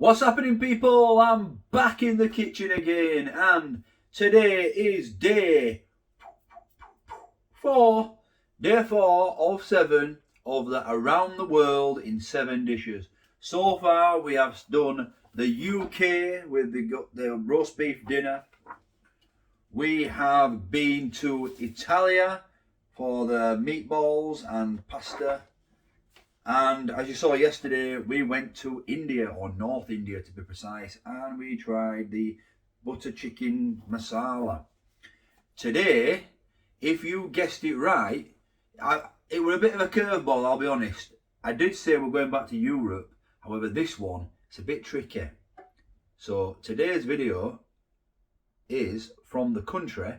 What's happening, people? I'm back in the kitchen again, and today is day 4 of 7 of the Around the World in 7 dishes. So far we have done the UK with the roast beef dinner. We have been to Italia for the meatballs and pasta. And as you saw yesterday, we went to India, or North India to be precise, and we tried the butter chicken masala. Today, if you guessed it right, it was a bit of a curveball, I'll be honest. I did say we're going back to Europe, however this one, it's a bit tricky. So today's video is from the country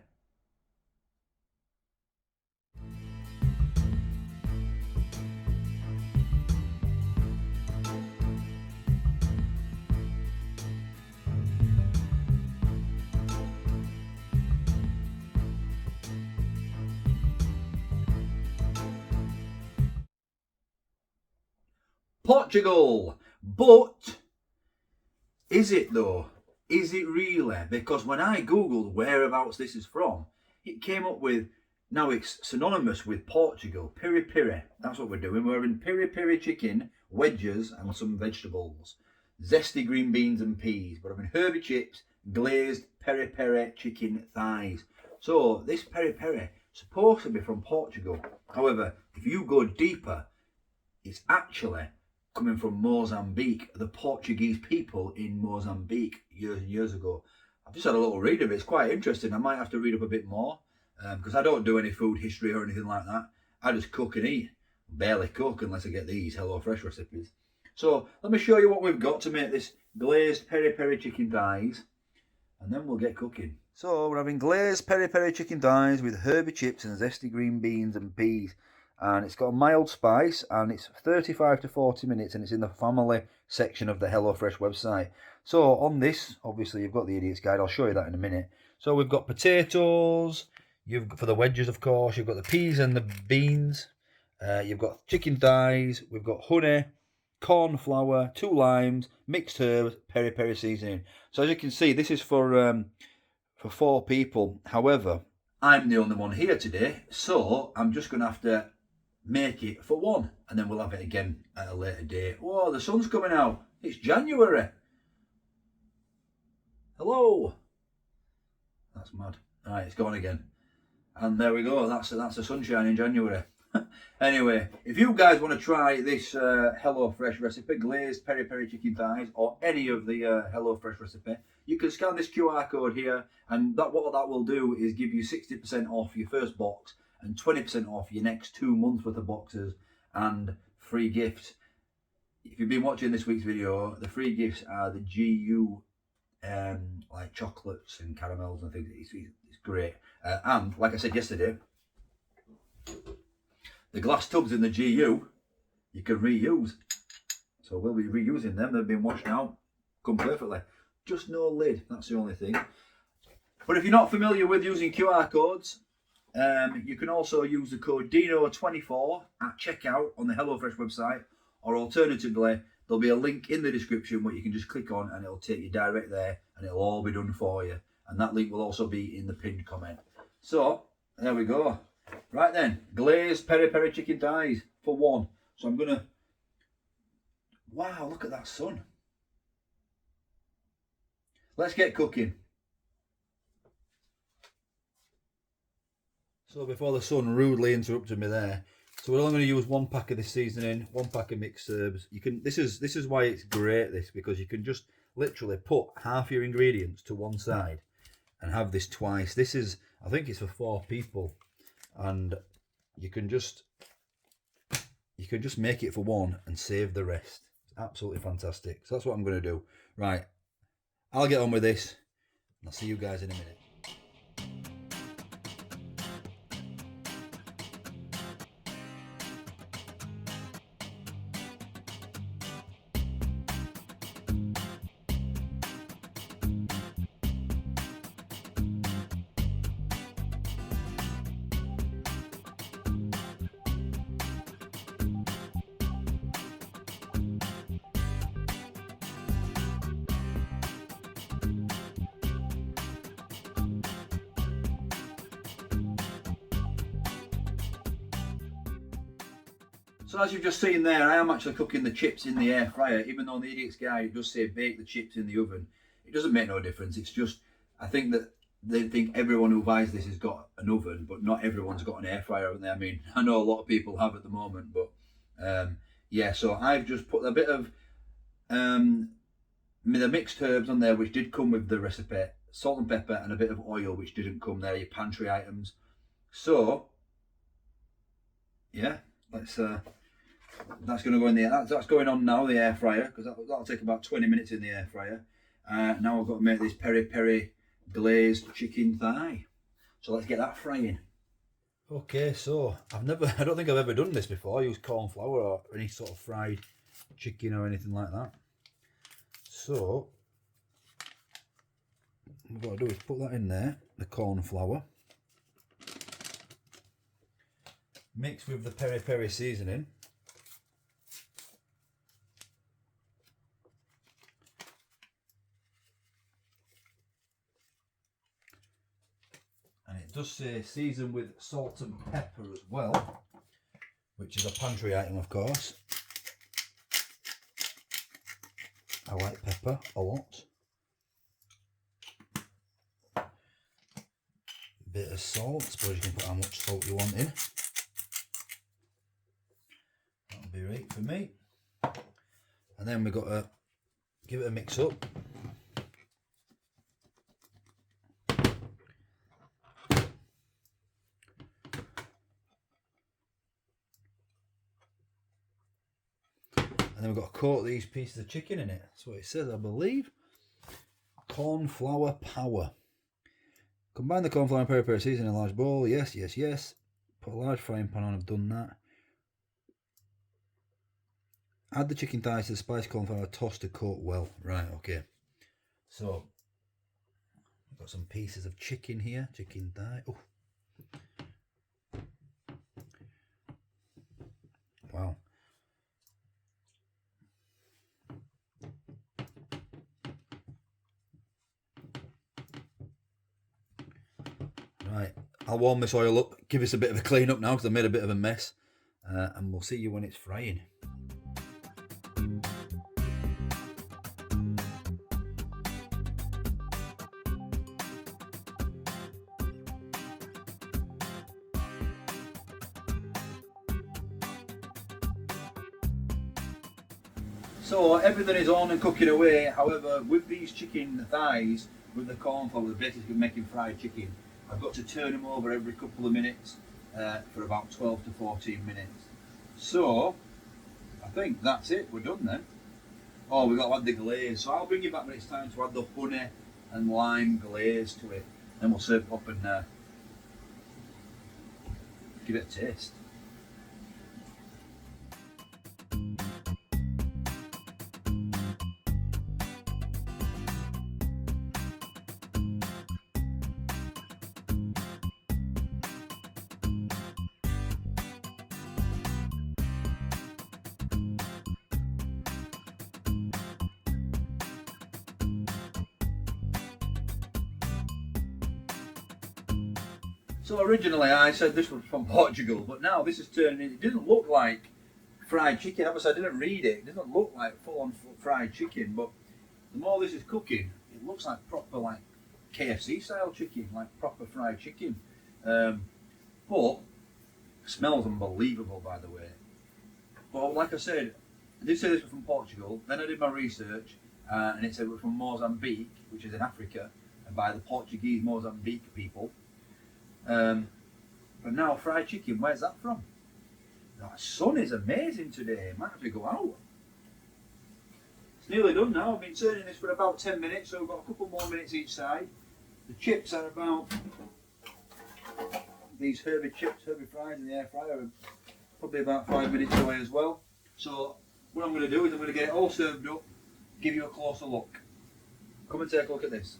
Portugal. But is it though? Is it really? Because when I googled whereabouts this is from, it came up with, now it's synonymous with Portugal, PERI. That's what we're doing. We're having PERI chicken, wedges and some vegetables. Zesty green beans and peas. But having herby chips, glazed PERI chicken thighs. So this PERI supposed to be from Portugal. However, if you go deeper, it's actually coming from Mozambique, the Portuguese people in Mozambique years and years ago. I've just had a little read of it. It's quite interesting. I might have to read up a bit more because I don't do any food history or anything like that. I just cook and eat. Barely cook unless I get these HelloFresh recipes. So let me show you what we've got to make this glazed PERI chicken thighs, and then we'll get cooking. So we're having glazed PERI chicken thighs with herby chips and zesty green beans and peas. And it's got a mild spice, and it's 35 to 40 minutes, and it's in the family section of the HelloFresh website. So on this, obviously you've got the idiot's guide. I'll show you that in a minute. So we've got potatoes, for the wedges, of course, you've got the peas and the beans, you've got chicken thighs, we've got honey, corn flour, 2 limes, mixed herbs, PERI seasoning. So as you can see, this is for 4 people. However, I'm the only one here today, so I'm just going to have to make it for 1, and then we'll have it again at a later date. Oh, the sun's coming out. It's January. Hello. That's mad. Alright, it's gone again. And there we go. That's the sunshine in January. Anyway, if you guys want to try this HelloFresh recipe, glazed PERI chicken thighs, or any of the HelloFresh recipe, you can scan this QR code here, and what that will do is give you 60% off your first box and 20% off your next 2 months worth of boxes and free gifts. If you've been watching this week's video, the free gifts are the GU like chocolates and caramels and things. It's great. And like I said yesterday, the glass tubs in the GU you can reuse. So we'll be reusing them. They've been washed out, come perfectly. Just no lid, that's the only thing. But if you're not familiar with using QR codes, you can also use the code DINO24 at checkout on the HelloFresh website, or alternatively, there'll be a link in the description where you can just click on and it'll take you direct there, and it'll all be done for you. And that link will also be in the pinned comment. So, there we go. Right then, glazed PERI chicken thighs for 1. So I'm gonna, wow, look at that sun. Let's get cooking. So before the sun rudely interrupted me there, so we're only going to use 1 pack of this seasoning, 1 pack of mixed herbs. You can, this is why it's great, this, because you can just literally put half your ingredients to one side and have this twice. This is, I think it's for 4 people, and you can just make it for 1 and save the rest. It's absolutely fantastic. So that's what I'm going to do. Right, I'll get on with this, and I'll see you guys in a minute. So as you've just seen there, I am actually cooking the chips in the air fryer, even though on the Idiot's Guide it does say bake the chips in the oven. It doesn't make no difference. It's just, I think that they think everyone who buys this has got an oven, but not everyone's got an air fryer, haven't they? I mean, I know a lot of people have at the moment, but yeah, so I've just put a bit of the mixed herbs on there, which did come with the recipe, salt and pepper, and a bit of oil, which didn't come there, your pantry items. So, yeah, let's that's going to go in there. That's going on now, the air fryer, because that'll take about 20 minutes in the air fryer. Now I've got to make this peri-peri glazed chicken thigh. So let's get that frying. Okay, so I don't think I've ever done this before. I use corn flour or any sort of fried chicken or anything like that. So what I've got to do is put that in there, the corn flour, mix with the peri-peri seasoning. And it does say season with salt and pepper as well, which is a pantry item, of course. I like pepper a lot. Bit of salt, I suppose you can put how much salt you want in. That'll be right for me. And then we've got to give it a mix up. And then we've got to coat these pieces of chicken in it. That's what it says, I believe. Corn flour power. Combine the corn flour and peri-peri seasoning in a large bowl. Yes, yes, yes. Put a large frying pan on. I've done that. Add the chicken thighs to the spiced corn flour. Toss to coat well. Right, okay. So, I've got some pieces of chicken here. Chicken thigh. Oh. Wow. Right, I'll warm this oil up, give this a bit of a clean up now because I made a bit of a mess, and we'll see you when it's frying. So everything is on and cooking away. However, with these chicken thighs, with the corn flour, basically making fried chicken, I've got to turn them over every couple of minutes for about 12 to 14 minutes. So I think that's it, we're done then. Oh, we've got to add the glaze. So I'll bring you back when it's time to add the honey and lime glaze to it. Then we'll serve it up and give it a taste. So originally I said this was from Portugal, but now this is turning, it didn't look like fried chicken. Obviously I didn't read it, it doesn't look like full-on fried chicken, but the more this is cooking, it looks like proper like KFC style chicken, like proper fried chicken. But it smells unbelievable, by the way. But like I said, I did say this was from Portugal, then I did my research, and it said it was from Mozambique, which is in Africa, and by the Portuguese Mozambique people. But now fried chicken, where's that from? The sun is amazing today. Might have to go out. It's nearly done now. I've been turning this for about 10 minutes, so we've got a couple more minutes each side. The chips are about, these herby chips, herby fries in the air fryer, are probably about 5 minutes away as well. So what I'm going to do is I'm going to get it all served up, give you a closer look. Come and take a look at this.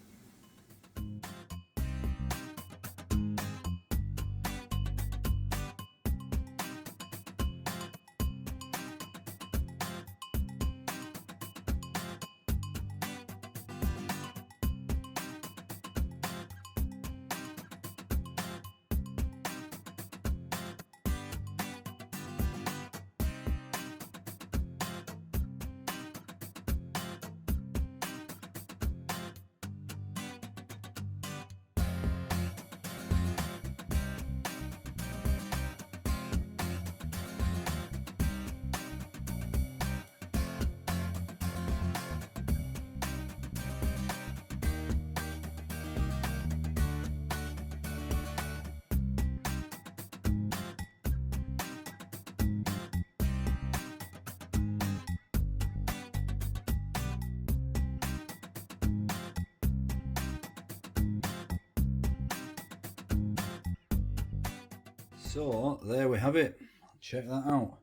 So there we have it. Check that out.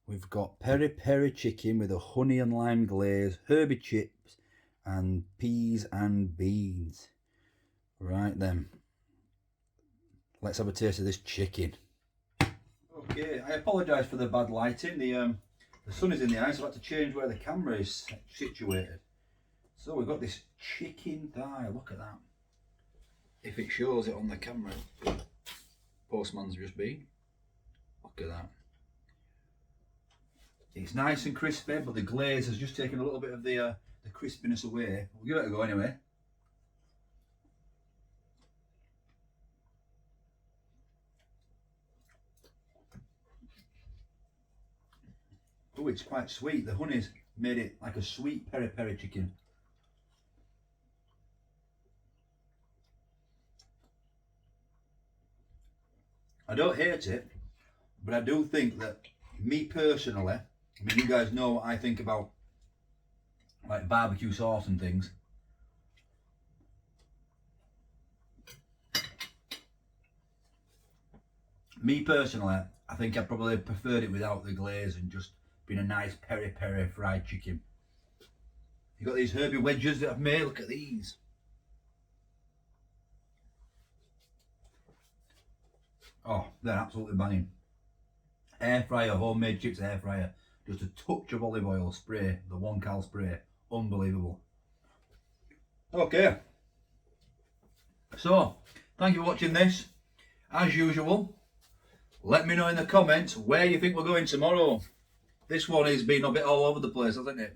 We've got peri-peri chicken with a honey and lime glaze, herby chips, and peas and beans. Right then, let's have a taste of this chicken. Okay, I apologise for the bad lighting. The sun is in the eyes, so I've had to change where the camera is situated. So we've got this chicken thigh. Look at that. If it shows it on the camera. Postman's just been. Look at that. It's nice and crispy, but the glaze has just taken a little bit of the crispiness away. We'll give it a go anyway. Oh, it's quite sweet. The honey's made it like a sweet peri-peri chicken. I don't hate it, but I do think that, me personally, I mean, you guys know what I think about like barbecue sauce and things. Me personally, I think I probably preferred it without the glaze and just being a nice peri-peri fried chicken. You got these herby wedges that I've made. Look at these. Oh, they're absolutely banging. Air fryer, homemade chips air fryer. Just a touch of olive oil spray, the 1 cal spray. Unbelievable. Okay. So, thank you for watching this. As usual, let me know in the comments where you think we're going tomorrow. This one has been a bit all over the place, hasn't it?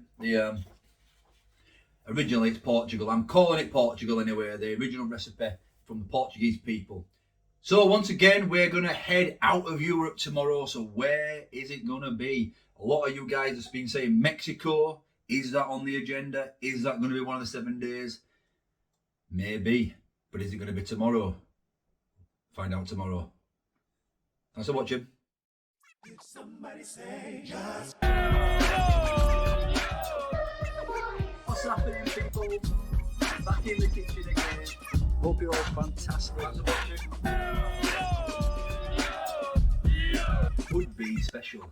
Originally it's Portugal. I'm calling it Portugal anyway, the original recipe from the Portuguese people. So once again, we're going to head out of Europe tomorrow. So where is it going to be? A lot of you guys have been saying Mexico. Is that on the agenda? Is that going to be one of the 7 days? Maybe. But is it going to be tomorrow? Find out tomorrow. Thanks for watching. Did somebody say just... What's happening, people? Back in the kitchen again. Hope you're all fantastic. Thanks for watching. Would be special.